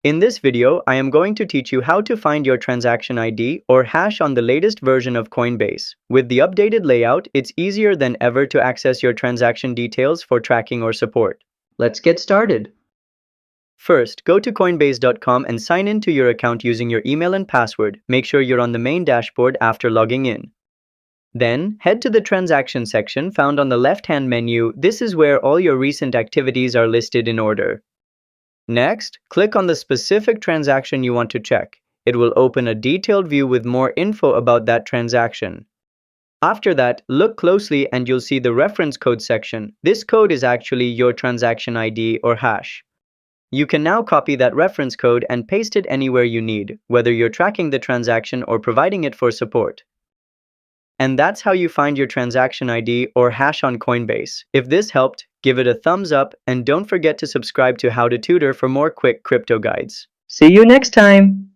In this video, I am going to teach you how to find your transaction ID or hash on the latest version of Coinbase. With the updated layout, it's easier than ever to access your transaction details for tracking or support. Let's get started. First, go to coinbase.com and sign in to your account using your email and password. Make sure you're on the main dashboard after logging in. Then, head to the transaction section found on the left-hand menu. This is where all your recent activities are listed in order. Next, click on the specific transaction you want to check. It will open a detailed view with more info about that transaction. After that, look closely and you'll see the reference code section. This code is actually your transaction ID or hash. You can now copy that reference code and paste it anywhere you need, whether you're tracking the transaction or providing it for support. And that's how you find your transaction ID or hash on Coinbase. If this helped, give it a thumbs up and don't forget to subscribe to How to Tutor for more quick crypto guides. See you next time!